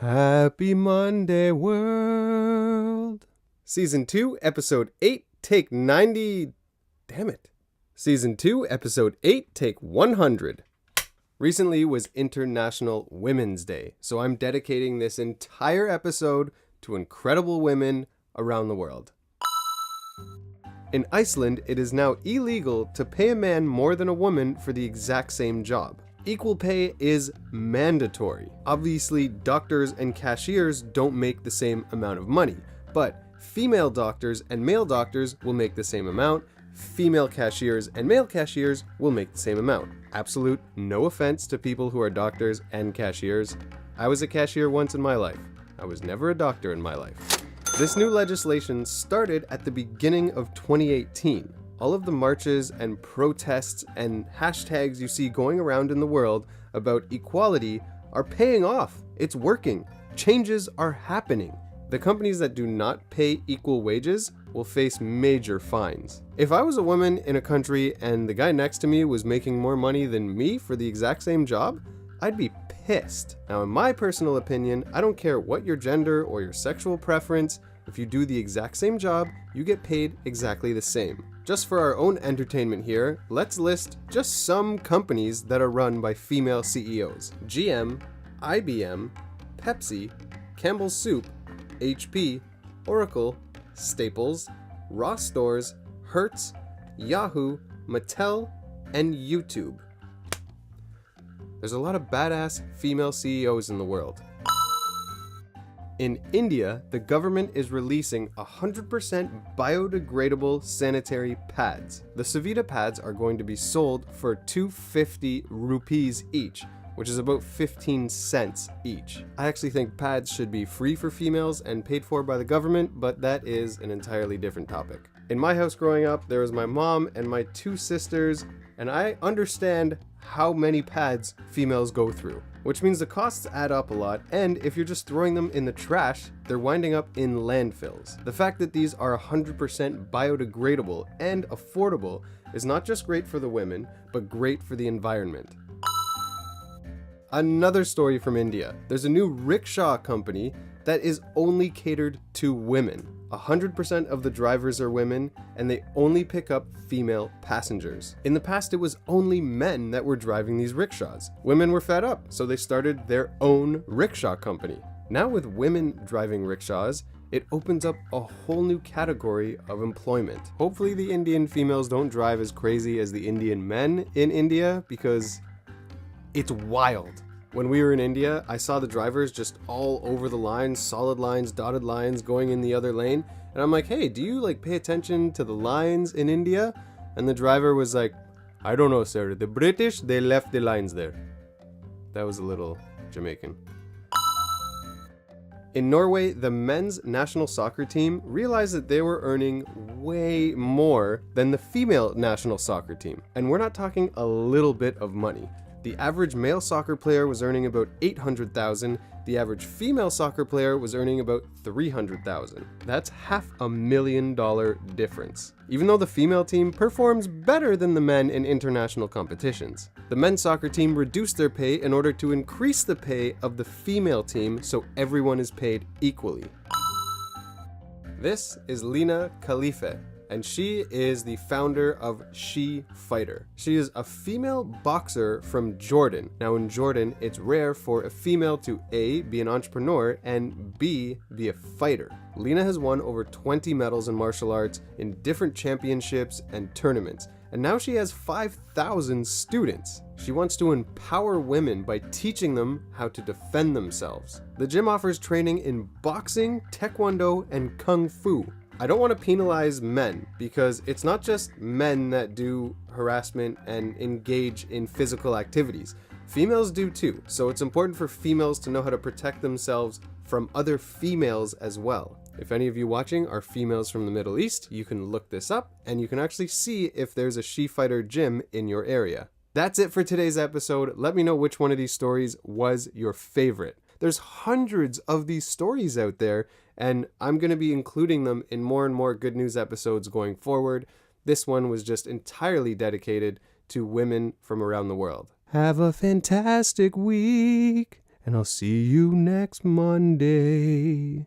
Happy Monday, world. Season 2, Episode 8, Take 90... Damn it. Season 2, Episode 8, Take 100. Recently was International Women's Day, so I'm dedicating this entire episode to incredible women around the world. In Iceland, it is now illegal to pay a man more than a woman for the exact same job. Equal pay is mandatory. Obviously, doctors and cashiers don't make the same amount of money, but female doctors and male doctors will make the same amount. Female cashiers and male cashiers will make the same amount. Absolute no offense to people who are doctors and cashiers. I was a cashier once in my life. I was never a doctor in my life. This new legislation started at the beginning of 2018. All of the marches and protests and hashtags you see going around in the world about equality are paying off. It's working. Changes are happening. The companies that do not pay equal wages will face major fines. If I was a woman in a country and the guy next to me was making more money than me for the exact same job, I'd be pissed. Now, in my personal opinion, I don't care what your gender or your sexual preference. If you do the exact same job, you get paid exactly the same. Just for our own entertainment here, let's list just some companies that are run by female CEOs. GM, IBM, Pepsi, Campbell's Soup, HP, Oracle, Staples, Ross Stores, Hertz, Yahoo, Mattel, and YouTube. There's a lot of badass female CEOs in the world. In India, the government is releasing 100% biodegradable sanitary pads. The Suvidha pads are going to be sold for 250 rupees each, which is about 15 cents each. I actually think pads should be free for females and paid for by the government, but that is an entirely different topic. In my house growing up, there was my mom and my two sisters, and I understand how many pads females go through, which means the costs add up a lot, and if you're just throwing them in the trash, they're winding up in landfills. The fact that these are 100% biodegradable and affordable is not just great for the women, but great for the environment. Another story from India. There's a new rickshaw company that is only catered to women. 100% of the drivers are women, and they only pick up female passengers. In the past, it was only men that were driving these rickshaws. Women were fed up, so they started their own rickshaw company. Now with women driving rickshaws, it opens up a whole new category of employment. Hopefully the Indian females don't drive as crazy as the Indian men in India, because it's wild. When we were in India, I saw the drivers just all over the lines, solid lines, dotted lines, going in the other lane. And I'm like, hey, do you pay attention to the lines in India? And the driver was like, I don't know, sir. The British, they left the lines there. That was a little Jamaican. In Norway, the men's national soccer team realized that they were earning way more than the female national soccer team. And we're not talking a little bit of money. The average male soccer player was earning about $800,000. The average female soccer player was earning about $300,000. That's $500,000 difference. Even though the female team performs better than the men in international competitions. The men's soccer team reduced their pay in order to increase the pay of the female team so everyone is paid equally. This is Lina Khalife, and she is the founder of SheFighter. She is a female boxer from Jordan. Now in Jordan, it's rare for a female to A, be an entrepreneur, and B, be a fighter. Lina has won over 20 medals in martial arts in different championships and tournaments, and now she has 5,000 students. She wants to empower women by teaching them how to defend themselves. The gym offers training in boxing, taekwondo, and kung fu. I don't want to penalize men, because it's not just men that do harassment and engage in physical activities. Females do too, so it's important for females to know how to protect themselves from other females as well. If any of you watching are females from the Middle East, you can look this up, and you can actually see if there's a SheFighter gym in your area. That's it for today's episode. Let me know which one of these stories was your favorite. There's hundreds of these stories out there, and I'm going to be including them in more and more good news episodes going forward. This one was just entirely dedicated to women from around the world. Have a fantastic week. and I'll see you next Monday.